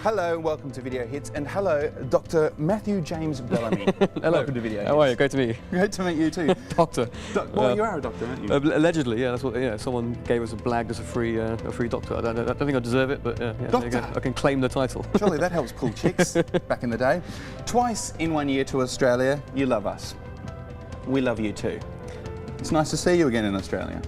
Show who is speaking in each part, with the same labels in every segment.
Speaker 1: Hello, welcome to Video Hits, and hello, Dr. Matthew James Bellamy.
Speaker 2: Hello.
Speaker 1: Welcome to Video Hits.
Speaker 2: How are you? Great to meet you.
Speaker 1: Great to meet you too.
Speaker 2: Doctor.
Speaker 1: Well, you are a doctor, aren't you?
Speaker 2: Allegedly, yeah. That's what. Yeah, someone gave us blagged us a free doctor. I don't think I deserve it, but yeah, there you go. I can claim the title.
Speaker 1: Surely that helps pull chicks back in the day. Twice in 1 year to Australia. You love us. We love you too. It's nice to see you again in Australia.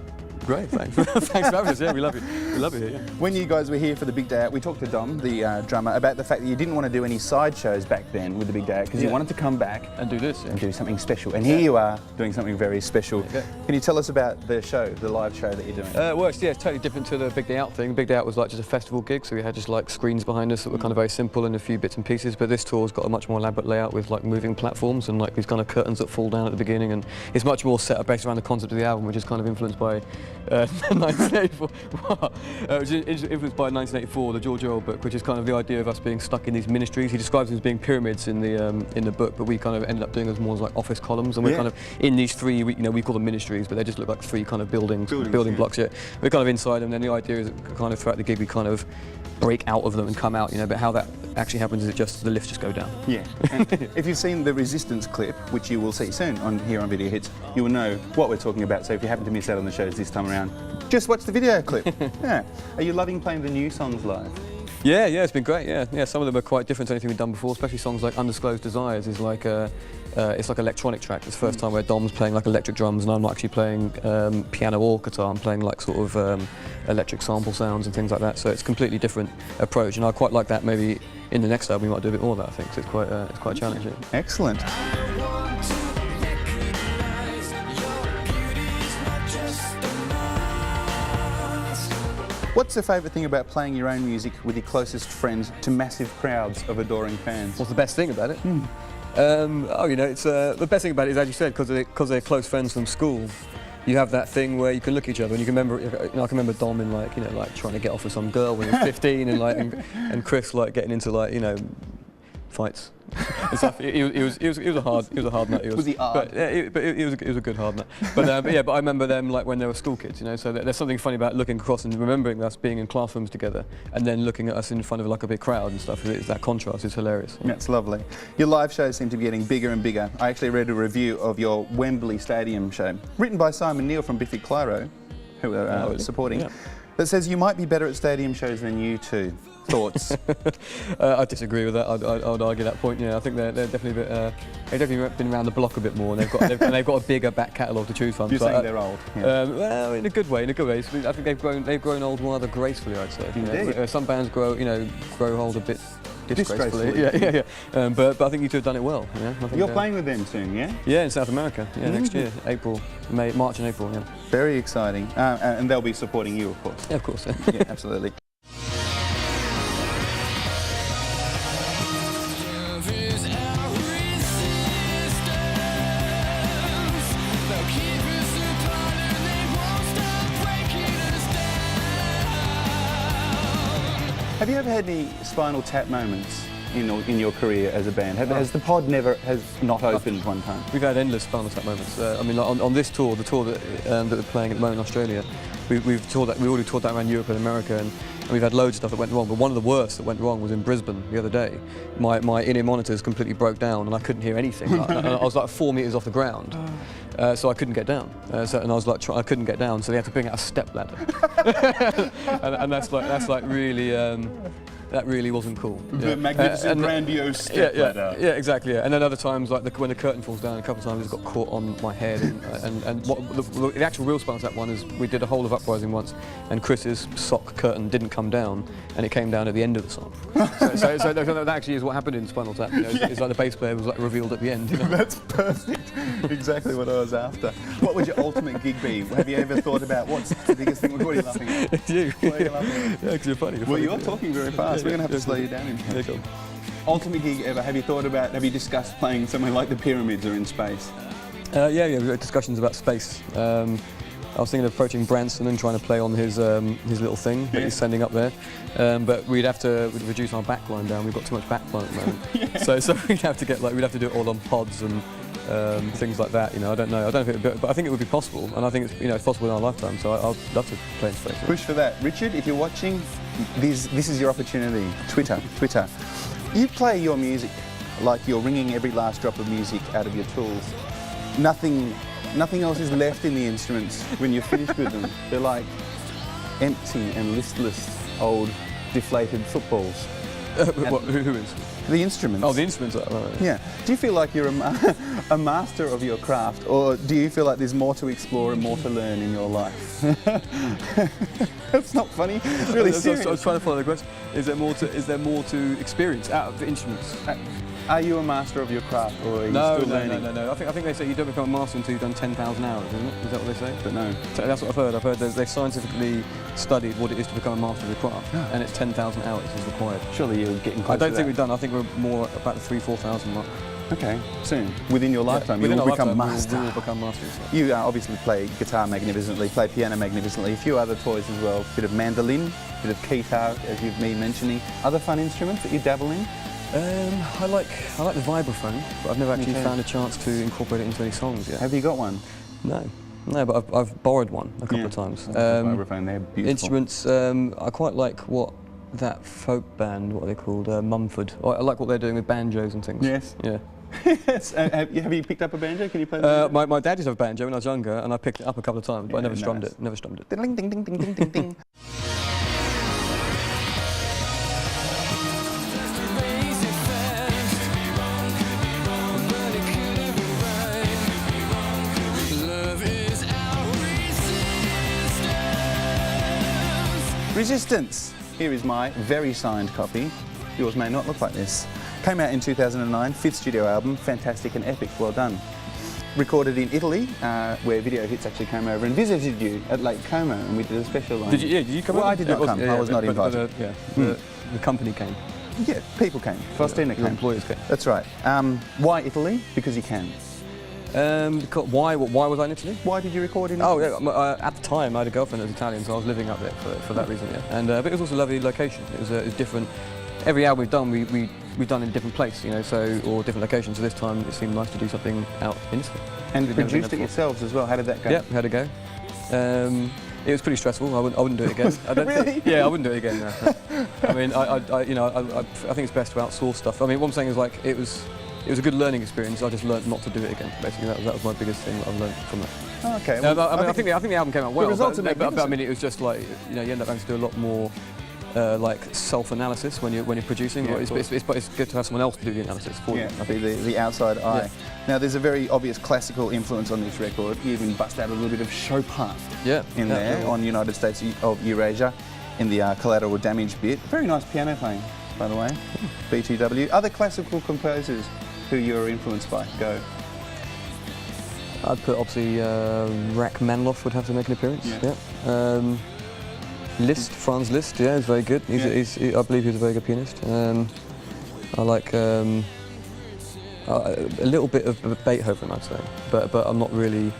Speaker 2: Great, thanks. Thanks for having us. Yeah, we love you. We love you here. Yeah.
Speaker 1: When you guys were here for the big day out, we talked to Dom, the drummer, about the fact that you didn't want to do any side shows back then with the big day out because you wanted to come back
Speaker 2: and do this
Speaker 1: and do something special. And here you are doing something very special. Can you tell us about the show, the live show that you're doing?
Speaker 2: Well, it's totally different to the big day out thing. Big day out was like just a festival gig, so we had just like screens behind us that were kind of very simple and a few bits and pieces. But this tour's got a much more elaborate layout with like moving platforms and like these kind of curtains that fall down at the beginning, and it's much more set up based around the concept of the album, which is kind of influenced by 1984. Which is influenced by 1984, the George Orwell book, which is kind of the idea of us being stuck in these ministries. He describes them as being pyramids in the book, but we kind of ended up doing as more as like office columns, and we're kind of in these three. We call them ministries, but they just look like three kind of building blocks. Yeah, we're kind of inside them. And then the idea is that kind of throughout the gig we kind of break out of them and come out. But how that actually happens is the lifts just go down. Yeah.
Speaker 1: And if you've seen the Resistance clip, which you will see soon here on Video Hits, you will know what we're talking about. So if you happen to miss out on the shows this time around, just watch the video clip. Yeah. Are you loving playing the new songs live?
Speaker 2: Yeah, it's been great. Yeah. Some of them are quite different to anything we've done before, especially songs like Undisclosed Desires is like it's like an electronic track. It's the first time where Dom's playing like electric drums and I'm not actually playing piano or guitar. I'm playing like sort of electric sample sounds and things like that. So it's a completely different approach, and I quite like that. Maybe in the next album we might do a bit more of that, I think. So it's quite challenging.
Speaker 1: Excellent. What's the favourite thing about playing your own music with your closest friends to massive crowds of adoring fans?
Speaker 2: What's the best thing about it? It's the best thing about it is, as you said, because they're close friends from school. You have that thing where you can look at each other and you can remember. I can remember Dom in like trying to get off with some girl when he was 15, and Chris like getting into fights. And stuff. He was a hard nut.
Speaker 1: Was he hard?
Speaker 2: But he was a good hard nut. But I remember them like when they were school kids, So there's something funny about looking across and remembering us being in classrooms together, and then looking at us in front of like a big crowd and stuff. That contrast is hilarious.
Speaker 1: That's lovely. Your live shows seem to be getting bigger and bigger. I actually read a review of your Wembley Stadium show, written by Simon Neil from Biffy Clyro, who are supporting, that says you might be better at stadium shows than U2. Thoughts?
Speaker 2: I disagree with that. I'd argue that point. Yeah, I think they're definitely a bit. They've definitely been around the block a bit more, and they've got a bigger back catalogue to choose from.
Speaker 1: You're saying they're old? Yeah.
Speaker 2: Well, in a good way. I think they've grown old rather gracefully, I'd say.
Speaker 1: Indeed.
Speaker 2: Some bands grow old a bit disgracefully. Yeah. But I think you two have done it well.
Speaker 1: You're playing with them soon, yeah?
Speaker 2: Yeah, in South America. Yeah, next year, March and April. Yeah.
Speaker 1: Very exciting, and they'll be supporting you, of course.
Speaker 2: Yeah, of course.
Speaker 1: Yeah, absolutely. Have you ever had any Spinal Tap moments in your career as a band? Has the pod has not opened one time?
Speaker 2: We've had endless Spinal Tap moments. On this tour, the tour that we're playing at the moment in Australia, we already toured that around Europe and America, and we've had loads of stuff that went wrong. But one of the worst that went wrong was in Brisbane the other day. My in-ear monitors completely broke down, and I couldn't hear anything. I was like 4 meters off the ground. So I couldn't get down, and I was like, I couldn't get down, so they had to bring out a step ladder, and that's like really, that really wasn't cool.
Speaker 1: The magnificent, grandiose step ladder.
Speaker 2: Yeah, exactly. Yeah. And then other times, like when the curtain falls down, a couple of times it's got caught on my head, and what the actual real Spinal Tap one is, we did a whole of Uprising once, and Chris's sock curtain didn't come down, and it came down at the end of the song. so that actually is what happened in Spinal Tap. It's like the bass player was like revealed at the end.
Speaker 1: That's perfect. Exactly what I was after. What would your ultimate gig be? Have you ever thought about what's the biggest thing? What are you laughing at?
Speaker 2: It's you.
Speaker 1: What are you laughing at?
Speaker 2: Yeah, because you're funny.
Speaker 1: Well, you're talking very fast. We're going to have to slow you down in here.
Speaker 2: Cool.
Speaker 1: Ultimate gig ever? Have you discussed playing somewhere like the Pyramids or in space?
Speaker 2: Yeah, we've had discussions about space. I was thinking of approaching Branson and trying to play on his little thing that he's sending up there, but we'd reduce our backline down. We've got too much backline at the moment, so we'd have to do it all on pods and things like that. You know, I don't know. I don't know if it, but I think it would be possible, and I think it's, you know, it's possible in our lifetime. So I'd love to play in space.
Speaker 1: Push for that, Richard. If you're watching, this is your opportunity. Twitter. You play your music like you're wringing every last drop of music out of your tools. Nothing else is left in the instruments when you're finished with them. They're like empty and listless old deflated footballs.
Speaker 2: Who is?
Speaker 1: The instruments.
Speaker 2: Oh, the instruments. Right.
Speaker 1: Yeah. Do you feel like you're a master of your craft, or do you feel like there's more to explore and more to learn in your life? That's not funny. It's really serious.
Speaker 2: I was trying to follow the question. Is there more to experience out of the instruments?
Speaker 1: Are you a master of your craft, or are you still learning?
Speaker 2: No. I think they say you don't become a master until you've done 10,000 hours, isn't it? Is that what they say?
Speaker 1: But no.
Speaker 2: So that's what I've heard. I've heard they've scientifically studied what it is to become a master of the craft, and it's 10,000 hours is required.
Speaker 1: Surely you're getting close.
Speaker 2: I don't think we've done. I think we're more about the 3,000-4,000 mark.
Speaker 1: Okay, soon. Within your lifetime,
Speaker 2: you
Speaker 1: will become master.
Speaker 2: We will become masters.
Speaker 1: You obviously play guitar magnificently, play piano magnificently, a few other toys as well. Bit of mandolin, bit of guitar, as you've been mentioning. Other fun instruments that you dabble in?
Speaker 2: I like the vibraphone, but I've never actually found a chance to incorporate it into any songs yet.
Speaker 1: Have you got one?
Speaker 2: No, but I've borrowed one a couple of times.
Speaker 1: Vibraphone, they're beautiful.
Speaker 2: Instruments, I quite like what that folk band, what are they called, Mumford. I like what they're doing with banjos and things.
Speaker 1: Yes.
Speaker 2: Yeah.
Speaker 1: Yes. Have you picked up a banjo? Can you play the banjo?
Speaker 2: My dad used to have a banjo when I was younger, and I picked it up a couple of times, but I never strummed it. Never strummed it.
Speaker 1: Ding, ding, ding, ding, ding, ding, ding. Resistance. Here is my very signed copy. Yours may not look like this. Came out in 2009, 5th studio album, fantastic and epic, well done. Recorded in Italy, where Video Hits actually came over and visited you at Lake Como, and we did a special line.
Speaker 2: Did you come
Speaker 1: over?
Speaker 2: Well,
Speaker 1: I did not come, I was not invited.
Speaker 2: The company came.
Speaker 1: Yeah, people came. Faustina came.
Speaker 2: Employers came.
Speaker 1: That's right. Why Italy? Because you can.
Speaker 2: Why was I in Italy?
Speaker 1: Why did you record in Italy?
Speaker 2: Oh, yeah, at the time I had a girlfriend that was Italian, so I was living up there for that reason, yeah. And but it was also a lovely location. It was different. Every album we've done, we've done in a different place, you know, or different locations. So this time it seemed nice to do something out in Italy.
Speaker 1: And produced it yourselves as well. How did that go?
Speaker 2: Yeah, we had a go. It was pretty stressful. I wouldn't do it again.
Speaker 1: Really?
Speaker 2: Yeah, I wouldn't do it again. No. I mean, I think it's best to outsource stuff. I mean, what I'm saying is like it was a good learning experience. I just learned not to do it again. Basically, that was my biggest thing that I've learned from it.
Speaker 1: Oh, okay.
Speaker 2: Well, I think the album came out well.
Speaker 1: The results
Speaker 2: but I mean, it was just like, you know, you end up having to do a lot more like self-analysis when you're producing.
Speaker 1: Yeah,
Speaker 2: it's good to have someone else to do the analysis for you.
Speaker 1: Yeah, be the outside eye. Yeah. Now, there's a very obvious classical influence on this record. You even bust out a little bit of Chopin in there on United States of Eurasia in the collateral damage bit. Very nice piano playing, by the way. BTW. Other classical composers who you're influenced by? Go.
Speaker 2: I'd put obviously Rachmaninoff would have to make an appearance. Yeah. Liszt, Franz Liszt, yeah, he's very good. I believe he's a very good pianist. I like a little bit of Beethoven, I'd say, but I'm not really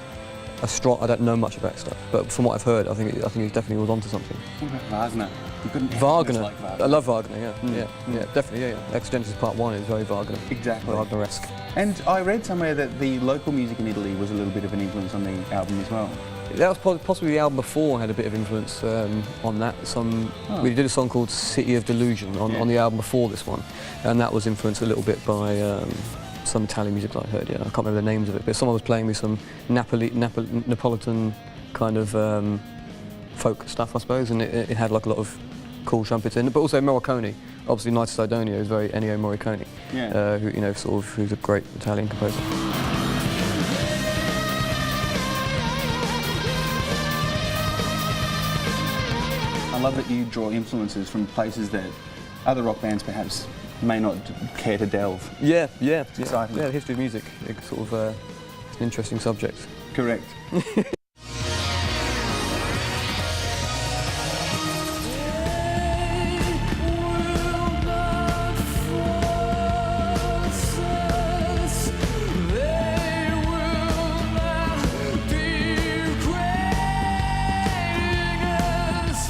Speaker 2: I don't know much about stuff. But from what I've heard, I think he definitely was onto something.
Speaker 1: Wagner.
Speaker 2: Wagner.
Speaker 1: Like Wagner.
Speaker 2: I love Wagner. Yeah, definitely. Yeah. Ex Genesis Part 1 is very Wagner.
Speaker 1: Exactly.
Speaker 2: Wagner-esque.
Speaker 1: And I read somewhere that the local music in Italy was a little bit of an influence on the album as well.
Speaker 2: That was possibly the album before had a bit of influence on that. We did a song called City of Delusion on the album before this one, and that was influenced a little bit by some Italian music that I heard. Yeah, I can't remember the names of it, but someone was playing me some Neapolitan kind of folk stuff, I suppose, and it had like a lot of cool trumpets in it, but also Morricone. Obviously, Night of Sidonia is very Ennio Morricone, who's a great Italian composer.
Speaker 1: I love that you draw influences from places that other rock bands perhaps may not care to delve.
Speaker 2: Yeah.
Speaker 1: It's exciting.
Speaker 2: Yeah, the history of music, it's sort of it's an interesting subject.
Speaker 1: Correct.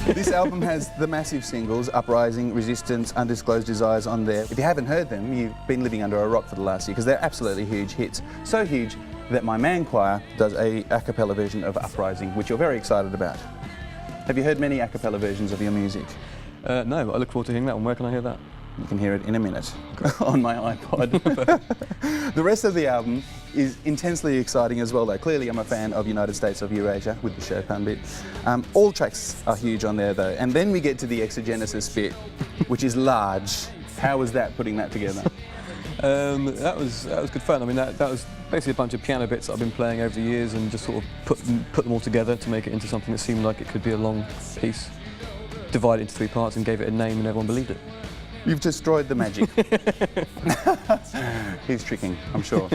Speaker 1: This album has the massive singles, Uprising, Resistance, Undisclosed Desires on there. If you haven't heard them, you've been living under a rock for the last year, because they're absolutely huge hits. So huge that my man choir does a cappella version of Uprising, which you're very excited about. Have you heard many a cappella versions of your music?
Speaker 2: No, but I look forward to hearing that one. Where can I hear that?
Speaker 1: You can hear it in a minute on my iPod. The rest of the album is intensely exciting as well, though. Clearly I'm a fan of United States of Eurasia, with the Chopin bit. All tracks are huge on there, though. And then we get to the exogenesis bit, which is large. How was that, putting that together?
Speaker 2: That was good fun. I mean, that was basically a bunch of piano bits that I've been playing over the years, and just sort of put them all together to make it into something that seemed like it could be a long piece. Divided into 3 parts and gave it a name, and everyone believed it.
Speaker 1: You've destroyed the magic. He's tricking, I'm sure.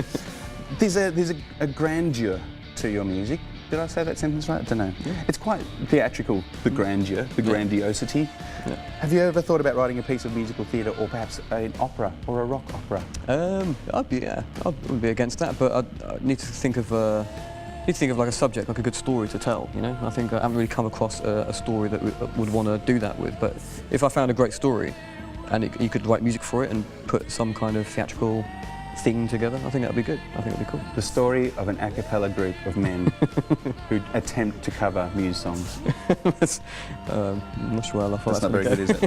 Speaker 1: There's a grandeur to your music. Did I say that sentence right? I don't know. Yeah. It's quite theatrical, the grandeur, the grandiosity. Yeah. Have you ever thought about writing a piece of musical theatre, or perhaps an opera or a rock opera?
Speaker 2: I wouldn't be against that, but I need to think of like a subject, like a good story to tell, you know? I think I haven't really come across a story that would want to do that with, but if I found a great story and you could write music for it and put some kind of theatrical theme together, I think that would be good. I think it would be cool.
Speaker 1: The story of an a cappella group of men who attempt to cover Muse songs.
Speaker 2: I'm not sure I love that.
Speaker 1: That's not very good, is it?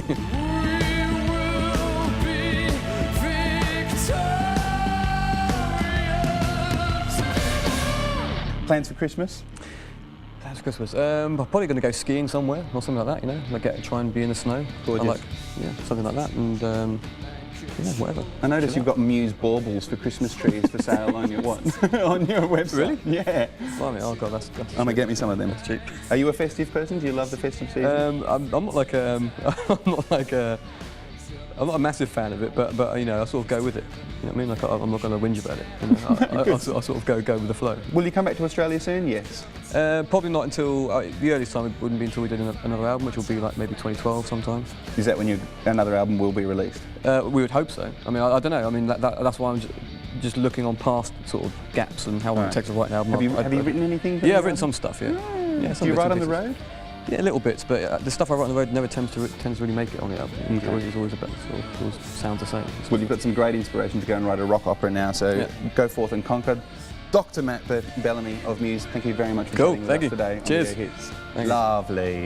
Speaker 1: Plans for Christmas?
Speaker 2: Plans for Christmas? I'm probably going to go skiing somewhere or something like that, you know, like try and be in the snow.
Speaker 1: Gorgeous.
Speaker 2: Yeah, something like that, and yeah, whatever.
Speaker 1: I noticed you've got Muse baubles for Christmas trees for sale on your on your website.
Speaker 2: Really?
Speaker 1: Yeah.
Speaker 2: Blimey, oh God, that's
Speaker 1: I'm gonna get me some of them.
Speaker 2: That's cheap.
Speaker 1: Are you a festive person? Do you love the festive season?
Speaker 2: I'm not like I'm not a massive fan of it, but you know, I sort of go with it. You know what I mean? Like I'm not going to whinge about it. You know? I sort of go with the flow.
Speaker 1: Will you come back to Australia soon? Yes.
Speaker 2: Probably not until the earliest time. It wouldn't be until we did another album, which will be like maybe 2012 sometime.
Speaker 1: Is that when another album will be released?
Speaker 2: We would hope so. I mean, I don't know. I mean, that's why I'm just looking on past sort of gaps and how long it takes to write an album.
Speaker 1: Have you written anything?
Speaker 2: Yeah, I've written some stuff. Yeah.
Speaker 1: Do you write on the road?
Speaker 2: Yeah, little bits, but the stuff I write on the road never tends to really make it on the album. Okay. It's always a bit, always sounds the same.
Speaker 1: Well, you've got some great inspiration to go and write a rock opera now, so go forth and conquer. Dr. Matt Bellamy of Muse, thank you very much for joining us today.
Speaker 2: Cheers.
Speaker 1: On Hits. Lovely.